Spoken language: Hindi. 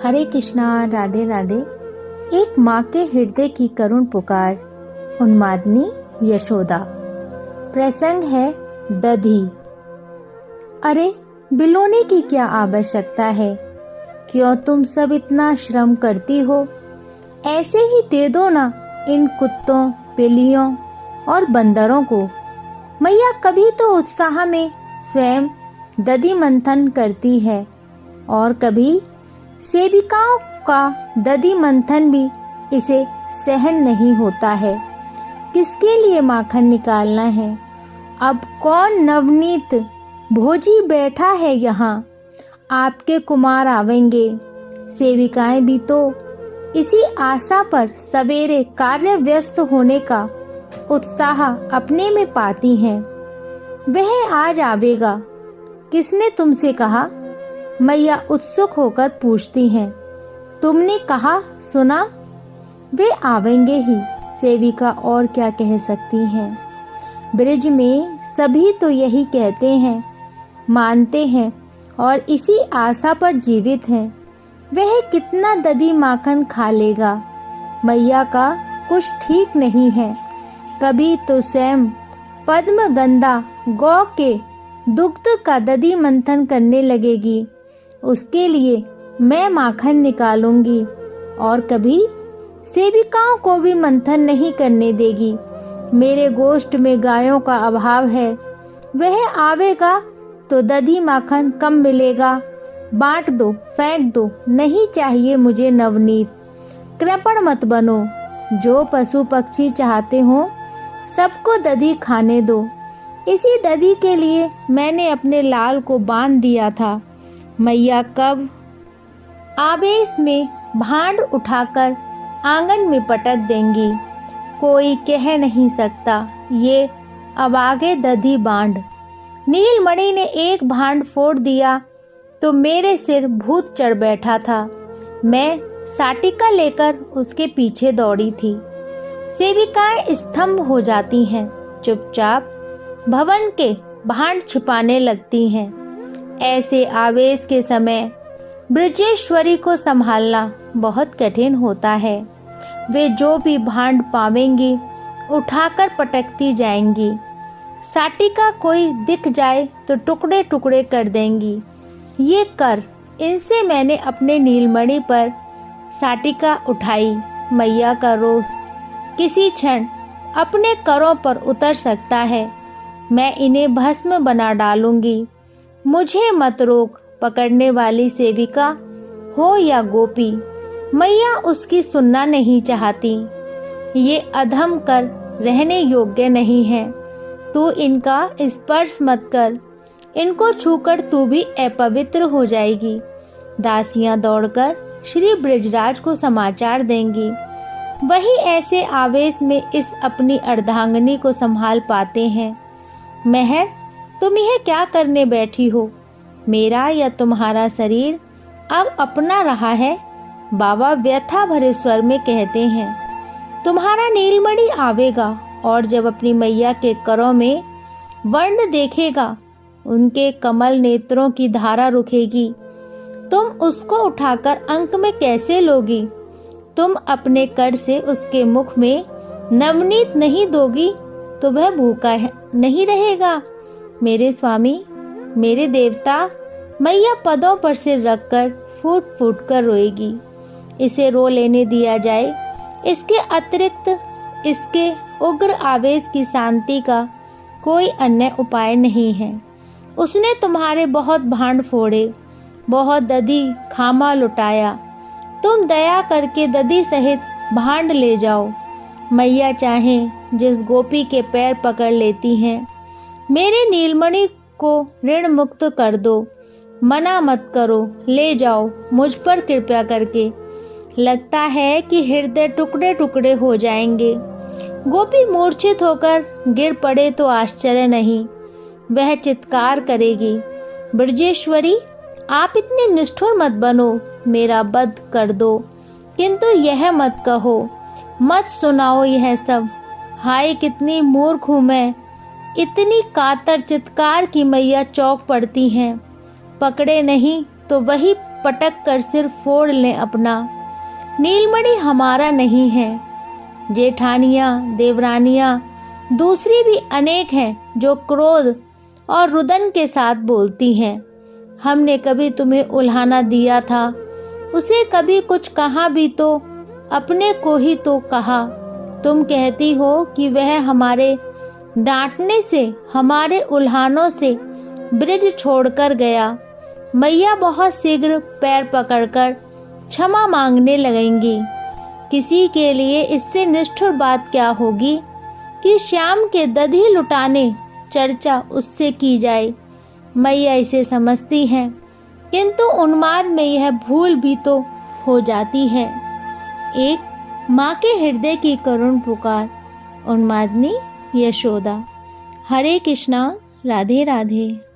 हरे कृष्णा, राधे राधे। एक माँ के हृदय की करुण पुकार, उन्मादनी यशोदा। प्रसंग है दधी। अरे बिलोने की क्या आवश्यकता है, क्यों तुम सब इतना श्रम करती हो। ऐसे ही दे दो ना इन कुत्तों, बिल्लियों और बंदरों को। मैया कभी तो उत्साह में स्वयं दधी मंथन करती है और कभी सेविकाओं का दधी मंथन भी इसे सहन नहीं होता है। किसके लिए माखन निकालना है। अब कौन नवनीत भोजी बैठा है यहाँ। आपके कुमार आवेंगे। सेविकाएं भी तो इसी आशा पर सवेरे कार्य व्यस्त होने का उत्साह अपने में पाती हैं। वह आज आवेगा, किसने तुमसे कहा। मैया उत्सुक होकर पूछती हैं। तुमने कहा सुना। वे आवेंगे ही, सेविका और क्या कह सकती हैं। ब्रिज में सभी तो यही कहते हैं, मानते हैं और इसी आशा पर जीवित हैं। वह कितना दधी माखन खा लेगा। मैया का कुछ ठीक नहीं है। कभी तो स्वयं पद्मगंधा गौ के दुग्ध का दधी मंथन करने लगेगी, उसके लिए मैं माखन निकालूंगी। और कभी सेविकाओं को भी मंथन नहीं करने देगी। मेरे गोष्ठ में गायों का अभाव है। वह आवेगा तो दधी माखन कम मिलेगा। बांट दो, फेंक दो, नहीं चाहिए मुझे नवनीत। कृपण मत बनो। जो पशु पक्षी चाहते हो सबको दधी खाने दो। इसी दधी के लिए मैंने अपने लाल को बांध दिया था। मैया कब आवेश में भांड उठाकर आंगन में पटक देंगी। कोई कह नहीं सकता ये अब आगे दधी बांड। नीलमणि ने एक भांड फोड़ दिया तो मेरे सिर भूत चढ़ बैठा था। मैं साटिका लेकर उसके पीछे दौड़ी थी। सेविकाएं स्तंभ हो जाती हैं, चुपचाप भवन के भांड छिपाने लगती हैं। ऐसे आवेश के समय ब्रजेश्वरी को संभालना बहुत कठिन होता है। वे जो भी भांड पावेंगी उठाकर पटकती जाएंगी। साटिका कोई दिख जाए तो टुकड़े टुकड़े कर देंगी। ये कर इनसे मैंने अपने नीलमणि पर साटिका उठाई। मैया का रोष किसी क्षण अपने करों पर उतर सकता है। मैं इन्हें भस्म बना डालूंगी। मुझे मत रोक। पकड़ने वाली सेविका हो या गोपी, मैया उसकी सुनना नहीं चाहती। ये अधम कर रहने योग्य नहीं है। तू इनका स्पर्श मत कर। इनको छूकर तू भी अपवित्र हो जाएगी। दासियां दौड़कर श्री ब्रजराज को समाचार देंगी। वही ऐसे आवेश में इस अपनी अर्धांगिनी को संभाल पाते हैं। मेहर, तुम यह क्या करने बैठी हो। मेरा या तुम्हारा शरीर अब अपना रहा है। बाबा व्यथा भरे स्वर में कहते हैं। तुम्हारा नीलमणि आवेगा और जब अपनी मैया के करों में वर्ण देखेगा, उनके कमल नेत्रों की धारा रुकेगी। तुम उसको उठाकर अंक में कैसे लोगी। तुम अपने कर से उसके मुख में नवनीत नहीं दोगी तो वह भूखा नहीं रहेगा। मेरे स्वामी, मेरे देवता। मैया पदों पर सिर रखकर फूट फूट कर रोएगी। इसे रो लेने दिया जाए। इसके अतिरिक्त इसके उग्र आवेश की शांति का कोई अन्य उपाय नहीं है। उसने तुम्हारे बहुत भांड फोड़े, बहुत दधी खामा लुटाया। तुम दया करके दधी सहित भांड ले जाओ। मैया चाहें जिस गोपी के पैर पकड़ लेती हैं। मेरे नीलमणि को ऋण मुक्त कर दो। मना मत करो, ले जाओ मुझ पर कृपया करके। लगता है कि हृदय टुकड़े टुकड़े हो जाएंगे। गोपी मूर्छित होकर गिर पड़े तो आश्चर्य नहीं। वह चित्कार करेगी, ब्रजेश्वरी आप इतनी निष्ठुर मत बनो, मेरा वध कर दो। किंतु यह मत कहो, मत सुनाओ यह सब। हाय कितनी मूर्ख हूँ मैं। इतनी कातर चित्कार की मैया चौंक पड़ती हैं। पकड़े नहीं तो वही पटक कर सिर फोड़ लें अपना। नीलमणि हमारा नहीं है। जेठानियाँ, देवरानियाँ, दूसरी भी अनेक हैं जो क्रोध और रुदन के साथ बोलती हैं। हमने कभी तुम्हें उल्हाना दिया था, उसे कभी कुछ कहा भी तो अपने को ही तो कहा। तुम कहती हो कि वह हमारे डांटने से, हमारे उल्हानों से ब्रिज छोड़कर गया। मैया बहुत शीघ्र पैर पकड़कर क्षमा मांगने लगेंगी। किसी के लिए इससे निष्ठुर बात क्या होगी कि श्याम के दधी लुटाने चर्चा उससे की जाए। मैया इसे समझती हैं, किंतु उन्माद में यह भूल भी तो हो जाती है। एक माँ के हृदय की करुण पुकार। उन्मादनी यशोदा। हरे कृष्णा। राधे राधे।